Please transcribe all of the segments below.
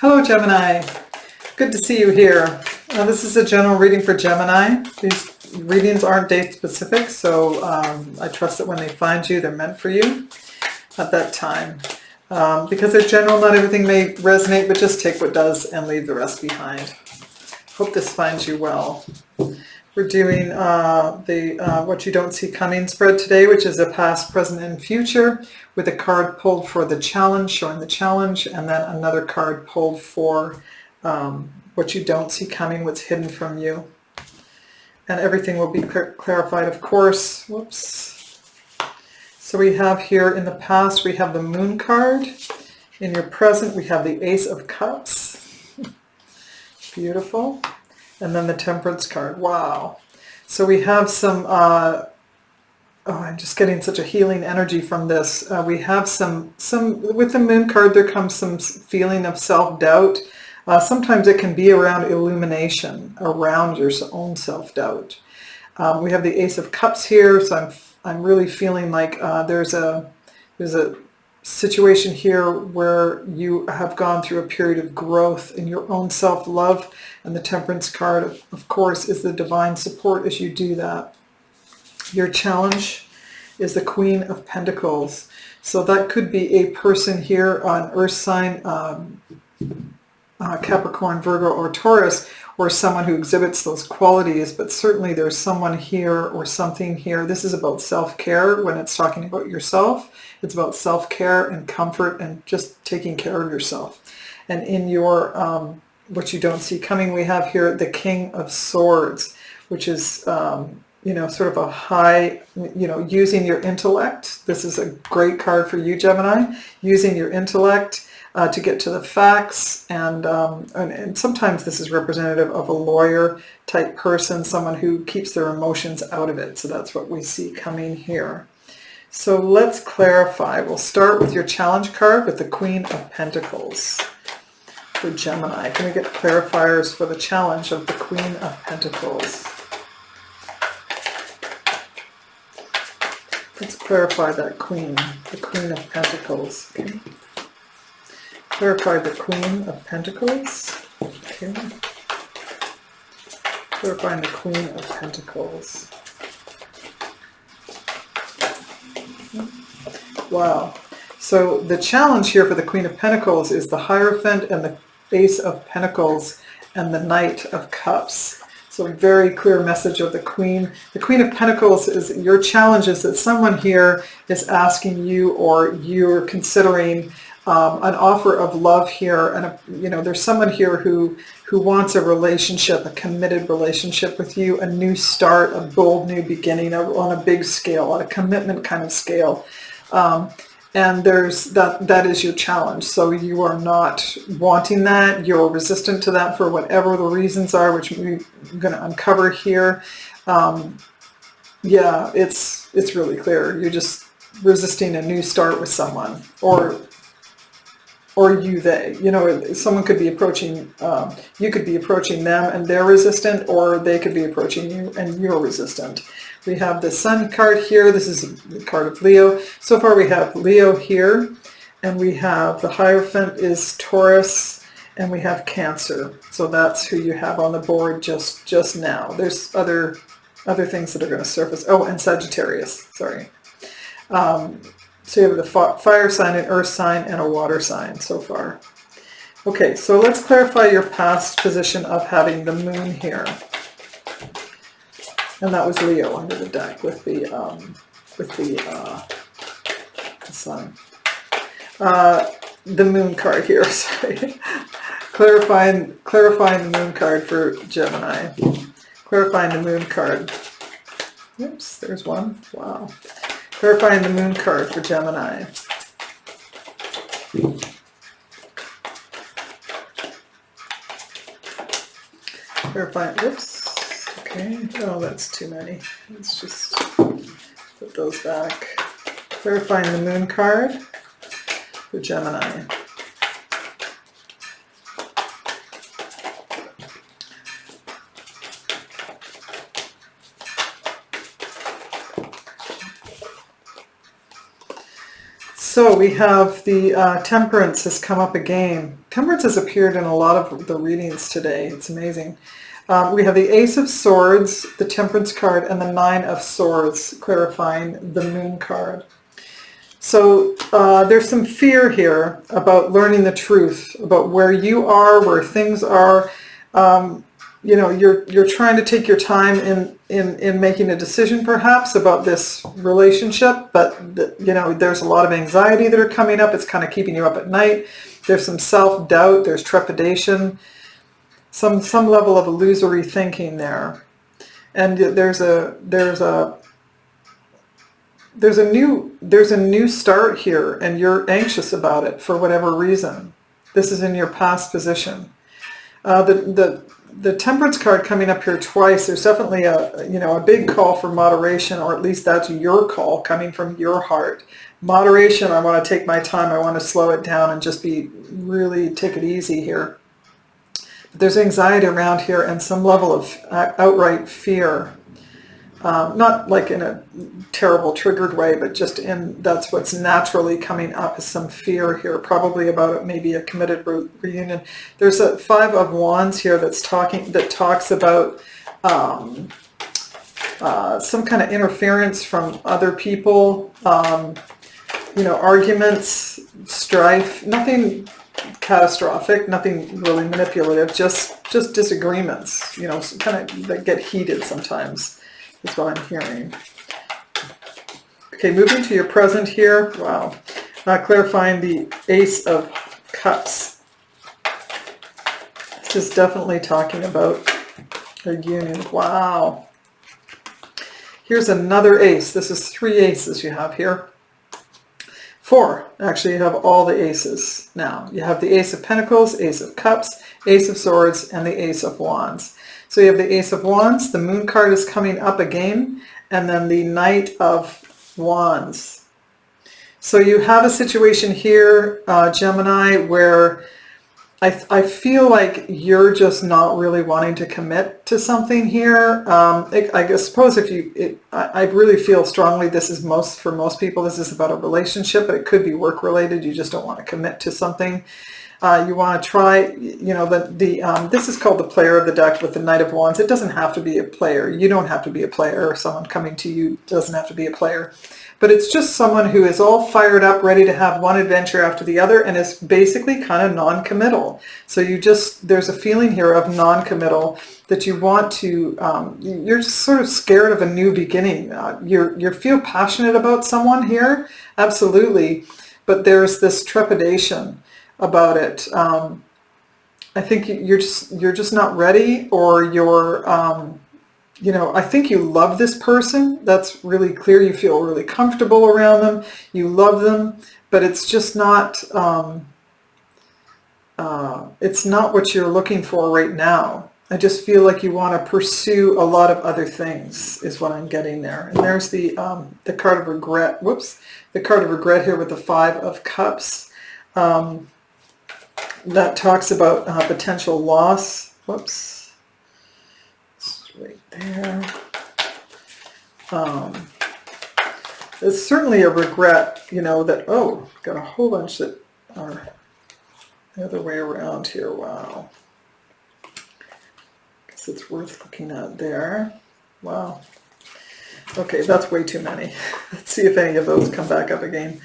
Hello Gemini, good to see you here. This is a general reading for Gemini. These readings aren't date specific, so I trust that when they find you, they're meant for you at that time. Because they're general, not everything may resonate, but just take what does and leave the rest behind. Hope this finds you well. We're doing the What You Don't See Coming spread today, which is a past, present, and future, with a card pulled for the challenge, showing the challenge, and then another card pulled for what you don't see coming, what's hidden from you. And everything will be clarified, of course. Whoops. So we have here in the past, we have the Moon card. In your present, we have the Ace of Cups. Beautiful. And then the Temperance card. Wow. So we have some, I'm just getting such a healing energy from this. We have some, with the Moon card, there comes some feeling of self-doubt. Sometimes it can be around illumination, around your own self-doubt. We have the Ace of Cups here, so I'm really feeling like there's a situation here where you have gone through a period of growth in your own self-love, and the Temperance card, of course, is the divine support as you do that. Your challenge is the Queen of Pentacles. So that could be a person here on Earth sign, Capricorn, Virgo, or Taurus, or someone who exhibits those qualities, but certainly there's someone here or something here. This is about self-care. When it's talking about yourself, it's about self-care and comfort and just taking care of yourself. And in your What You Don't See Coming, we have here the King of Swords, which is sort of a high, using your intellect. This is a great card for you, Gemini, using your intellect to get to the facts, and sometimes this is representative of a lawyer type person, someone who keeps their emotions out of it. So that's what we see coming here. So let's clarify. We'll start with your challenge card with the Queen of Pentacles for Gemini. Can we get clarifiers for the challenge of the Queen of Pentacles? Let's clarify that Queen, the Queen of Pentacles. Okay. Clarify the Queen of Pentacles. Okay. Clarifying the Queen of Pentacles. Wow. So the challenge here for the Queen of Pentacles is the Hierophant and the Ace of Pentacles and the Knight of Cups. So a very clear message of the Queen. The Queen of Pentacles is your challenge is that someone here is asking you, or you're considering an offer of love here, and there's someone here who wants a relationship, a committed relationship with you, a new start, a bold new beginning on a big scale, on a commitment kind of scale. And there's that is your challenge. So you are not wanting that. You're resistant to that for whatever the reasons are, which we're going to uncover here. Yeah, it's really clear. You're just resisting a new start with someone, or they. Someone could be approaching, you could be approaching them and they're resistant, or they could be approaching you and you're resistant. We have the Sun card here. This is the card of Leo. So far we have Leo here, and we have the Hierophant is Taurus, and we have Cancer. So that's who you have on the board just now. There's other things that are going to surface. Oh, and Sagittarius, sorry. So you have the fire sign, an earth sign, and a water sign so far. Okay, so let's clarify your past position of having the Moon here. And that was Leo under the deck with the Sun. The Moon card here, sorry. Clarifying the Moon card for Gemini. Clarifying the Moon card. Oops, there's one. Wow. Clarifying the Moon card for Gemini. Clarifying, oops, okay, oh, that's too many. Let's just put those back. Clarifying the Moon card for Gemini. So we have the Temperance has come up again. Temperance has appeared in a lot of the readings today. It's amazing. We have the Ace of Swords, the Temperance card, and the Nine of Swords, clarifying the Moon card. So there's some fear here about learning the truth, about where you are, where things are. You know, you're trying to take your time in making a decision perhaps about this relationship, but you know, there's a lot of anxiety that are coming up. It's kind of keeping you up at night. There's some self-doubt, there's trepidation, some level of illusory thinking there. And there's a new start here, and you're anxious about it for whatever reason. This is in your past position. The Temperance card coming up here twice, there's definitely a big call for moderation, or at least that's your call coming from your heart. Moderation, I want to take my time, I want to slow it down and just really take it easy here. But there's anxiety around here and some level of outright fear. Not like in a terrible triggered way, but just that's what's naturally coming up is some fear here, probably about maybe a committed reunion. There's a Five of Wands here that talks about some kind of interference from other people, arguments, strife, nothing catastrophic, nothing really manipulative, just disagreements, kind of that get heated sometimes. Is what I'm hearing. Okay, moving to your present here. Wow. Clarifying the Ace of Cups. This is definitely talking about a union. Wow. Here's another ace. This is 3 aces you have here. 4. Actually, you have all the aces now. You have the Ace of Pentacles, Ace of Cups, Ace of Swords, and the Ace of Wands. So you have the Ace of Wands, the Moon card is coming up again, and then the Knight of Wands. So you have a situation here, Gemini, where I feel like you're just not really wanting to commit to something here. I suppose I really feel strongly this is for most people, this is about a relationship, but it could be work related. You just don't want to commit to something. You want to try, this is called the player of the deck with the Knight of Wands. It doesn't have to be a player. You don't have to be a player, or someone coming to you doesn't have to be a player. But it's just someone who is all fired up, ready to have one adventure after the other, and is basically kind of non-committal. So there's a feeling here of non-committal that you want to, you're just sort of scared of a new beginning. You feel passionate about someone here, absolutely, but there's this trepidation about it. I think you're just not ready, or you're I think you love this person. That's really clear. You feel really comfortable around them. You love them, but it's just not it's not what you're looking for right now. I just feel like you want to pursue a lot of other things is what I'm getting there. And there's the card of regret. Whoops. The card of regret here with the Five of Cups. That talks about potential loss. Whoops. It's right there. There's certainly a regret, that, got a whole bunch that are the other way around here. Wow. Guess it's worth looking at there. Wow. Okay, that's way too many. Let's see if any of those come back up again.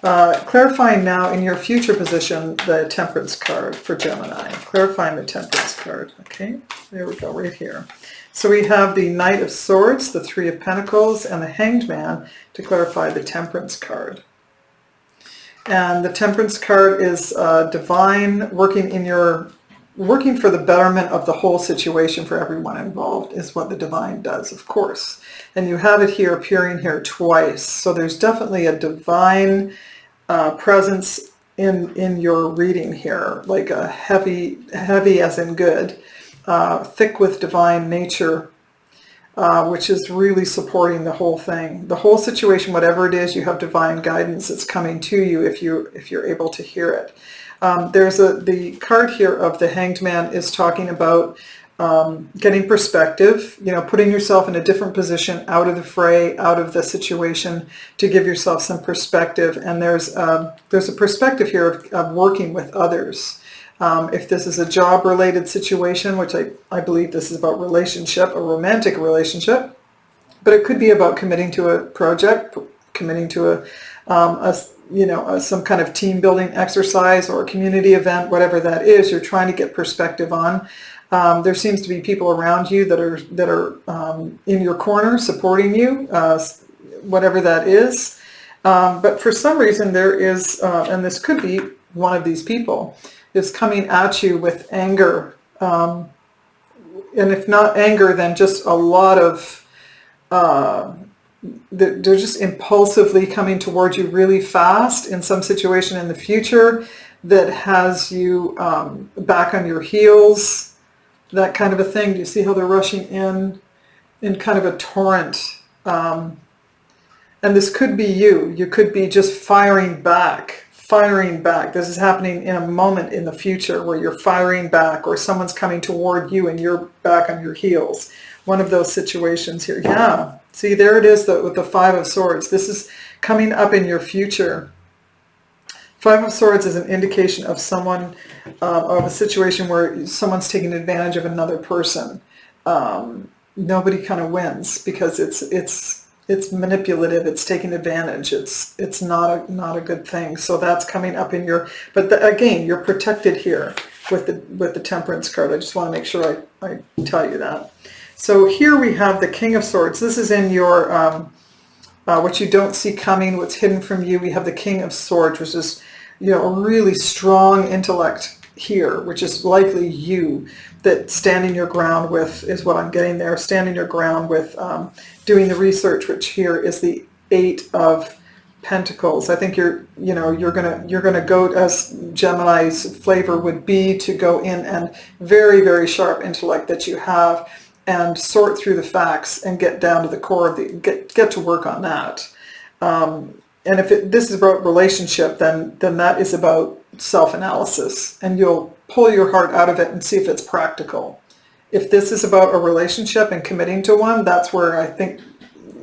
Clarifying now in your future position the Temperance card for Gemini. Clarifying the Temperance card. Okay, there we go, right here. So we have the Knight of Swords, the Three of Pentacles, and the Hanged Man to clarify the Temperance card. And the Temperance card is divine, working for the betterment of the whole situation for everyone involved is what the divine does, of course. And you have it here appearing here twice. So there's definitely a divine presence in your reading here, like a heavy as in good, thick with divine nature, which is really supporting the whole thing. The whole situation, whatever it is, you have divine guidance that's coming to you if you're able to hear it. There's the card here of the Hanged Man is talking about getting perspective, putting yourself in a different position out of the fray, out of the situation, to give yourself some perspective. And there's a perspective here of working with others. If this is a job-related situation, which I believe this is about relationship, a romantic relationship, but it could be about committing to a project, committing to some kind of team building exercise or a community event, whatever that is, you're trying to get perspective on. There seems to be people around you that are in your corner supporting you, whatever that is. But for some reason there is, and this could be one of these people, is coming at you with anger. And if not anger, then just a lot of, they're just impulsively coming towards you really fast in some situation in the future that has you back on your heels, that kind of a thing. Do you see how they're rushing in kind of a torrent? And this could be you. You could be just firing back. This is happening in a moment in the future where you're firing back, or someone's coming toward you and you're back on your heels. One of those situations here. Yeah. See, there it is with the Five of Swords. This is coming up in your future. Five of Swords is an indication of someone, of a situation where someone's taking advantage of another person. Nobody kind of wins because it's manipulative. It's taking advantage. It's not a good thing. So that's coming up in your. But again, you're protected here with the Temperance card. I just want to make sure I tell you that. So here we have the King of Swords. This is in your what you don't see coming, what's hidden from you. We have the King of Swords, which is a really strong intellect here, which is likely you, that standing your ground with is what I'm getting there. Standing your ground with doing the research, which here is the Eight of Pentacles. I think you're gonna go, as Gemini's flavor would be, to go in and very, very sharp intellect that you have, and sort through the facts and get down to the core of get to work on that. And if this is about relationship, then that is about self-analysis, and you'll pull your heart out of it and see if it's practical. If this is about a relationship and committing to one, that's where I think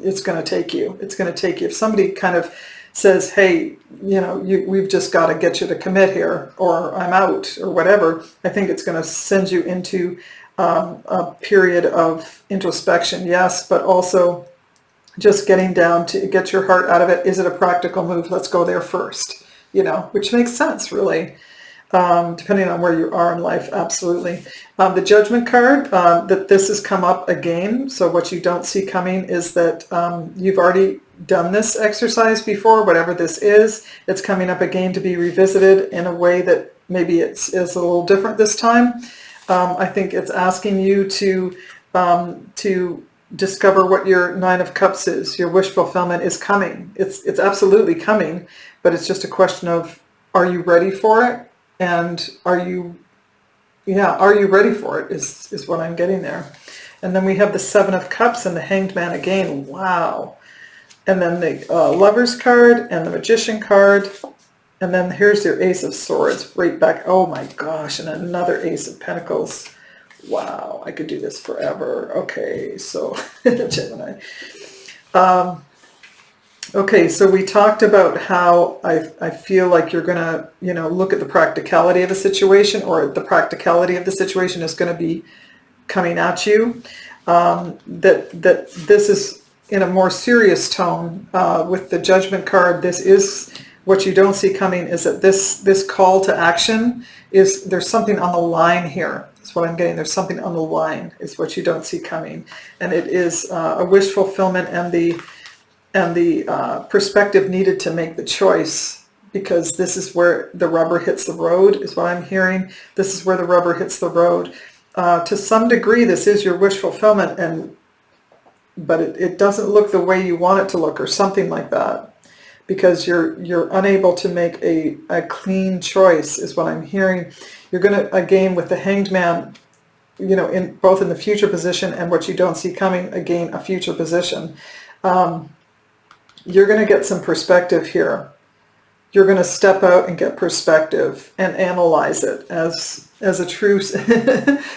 it's going to take you. It's going to take you. If somebody kind of says, hey, we've just got to get you to commit here, or I'm out, or whatever, I think it's going to send you into a period of introspection, yes, but also just getting down to get your heart out of it. Is it a practical move? Let's go there first, which makes sense, really, depending on where you are in life, absolutely. The Judgment card, that this has come up again. So what you don't see coming is that you've already done this exercise before, whatever this is. It's coming up again to be revisited in a way that maybe is a little different this time. I think it's asking you to discover what your Nine of Cups is. Your wish fulfillment is coming. It's absolutely coming, but it's just a question of, are you ready for it? And are you ready for it is what I'm getting there. And then we have the Seven of Cups and the Hanged Man again. Wow. And then the Lover's card and the Magician card. And then here's your Ace of Swords right back. Oh my gosh, and another Ace of Pentacles. Wow, I could do this forever. Okay, so Gemini. Okay, so we talked about how I feel like you're going to, look at the practicality of a situation, or the practicality of the situation is going to be coming at you. That this is in a more serious tone with the Judgment card. This is what you don't see coming, is that this call to action is, there's something on the line here. That's what I'm getting. There's something on the line is what you don't see coming. And it is a wish fulfillment and the perspective needed to make the choice, because this is where the rubber hits the road, is what I'm hearing. This is where the rubber hits the road. To some degree, this is your wish fulfillment, but it doesn't look the way you want it to look, or something like that, because you're unable to make a clean choice, is what I'm hearing. You're going to, again, with the Hanged Man, in both in the future position and what you don't see coming, again, a future position. You're going to get some perspective here. you're going to step out and get perspective and analyze it as a true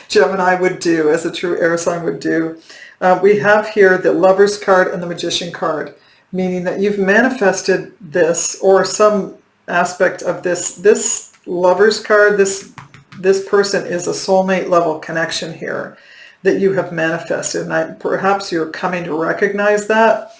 Gemini would do, as a true air sign would do. We have here the Lover's card and the Magician card, meaning that you've manifested this, or some aspect of this Lover's card. This person is a soulmate level connection here that you have manifested, and perhaps you're coming to recognize that.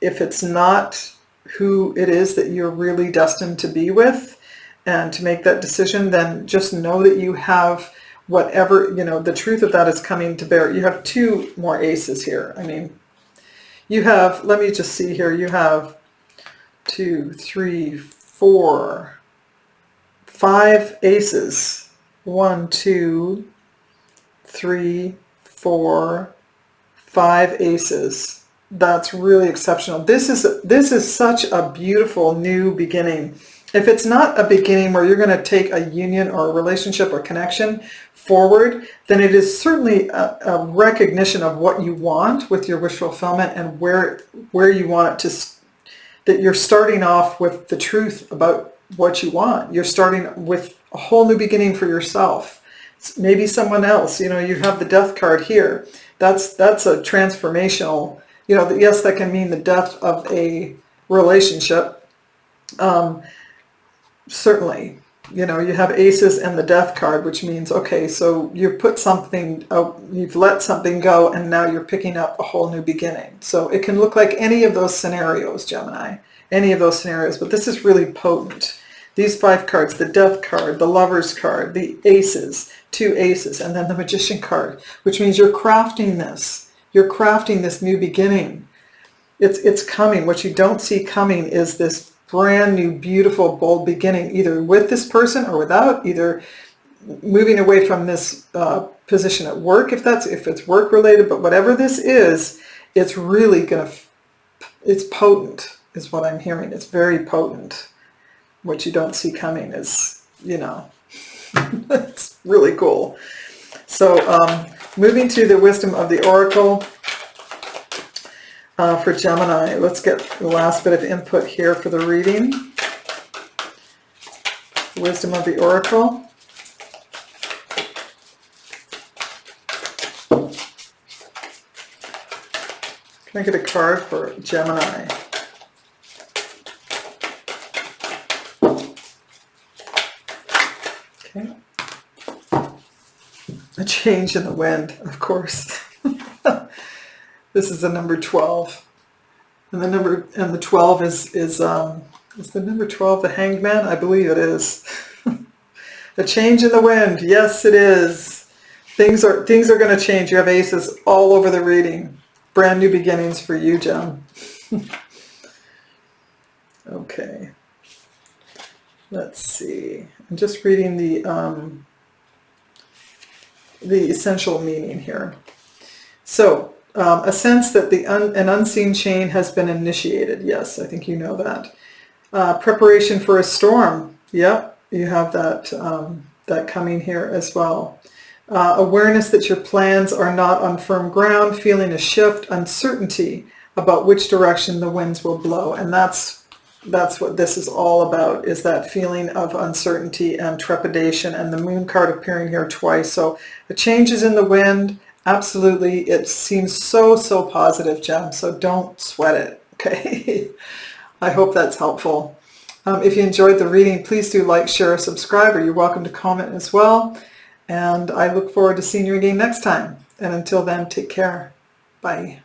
If it's not who it is that you're really destined to be with and to make that decision, then just know that you have whatever, the truth of that is coming to bear. You have two more aces here. I mean, you have, let me just see here, you have 2, 3, 4, 5 aces. 1, 2, 3, 4, 5 aces. That's really exceptional. This is such a beautiful new beginning. If it's not a beginning where you're going to take a union or a relationship or connection forward, then it is certainly a recognition of what you want with your wish fulfillment and where you want it to, that you're starting off with the truth about what you want. You're starting with a whole new beginning for yourself. Maybe someone else, you have the Death card here. That's a transformational, yes, that can mean the death of a relationship. Certainly, you have aces and the Death card, which means, okay, so you put something out, you've let something go, and now you're picking up a whole new beginning. So it can look like any of those scenarios, Gemini, any of those scenarios, but this is really potent. These 5 cards, the Death card, the Lover's card, the aces, 2 aces, and then the Magician card, which means you're crafting this. You're crafting this new beginning. It's coming. What you don't see coming is this brand new, beautiful, bold beginning, either with this person or without, either moving away from this position at work, if it's work related, but whatever this is, it's really it's potent, is what I'm hearing. It's very potent. What you don't see coming is, it's really cool. So moving to the wisdom of the oracle for Gemini. Let's get the last bit of input here for the reading. Wisdom of the oracle. Can I get a card for Gemini? Okay. A change in the wind, of course. This is the number 12. And the 12 is the number 12 the Hanged Man? I believe it is. A change in the wind. Yes, it is. Things are going to change. You have aces all over the reading. Brand new beginnings for you, Gem. Okay. Let's see. I'm just reading the essential meaning here. So, a sense that an unseen chain has been initiated. Yes, I think you know that. Preparation for a storm. Yep, you have that coming here as well. Awareness that your plans are not on firm ground, feeling a shift, uncertainty about which direction the winds will blow. And that's what this is all about, is that feeling of uncertainty and trepidation, and the Moon card appearing here twice. So the changes in the wind, absolutely, it seems so positive, Gem, so don't sweat it, okay? I hope that's helpful. If you enjoyed the reading, please do like, share, subscribe, or you're welcome to comment as well. And I look forward to seeing you again next time. And until then, take care. Bye.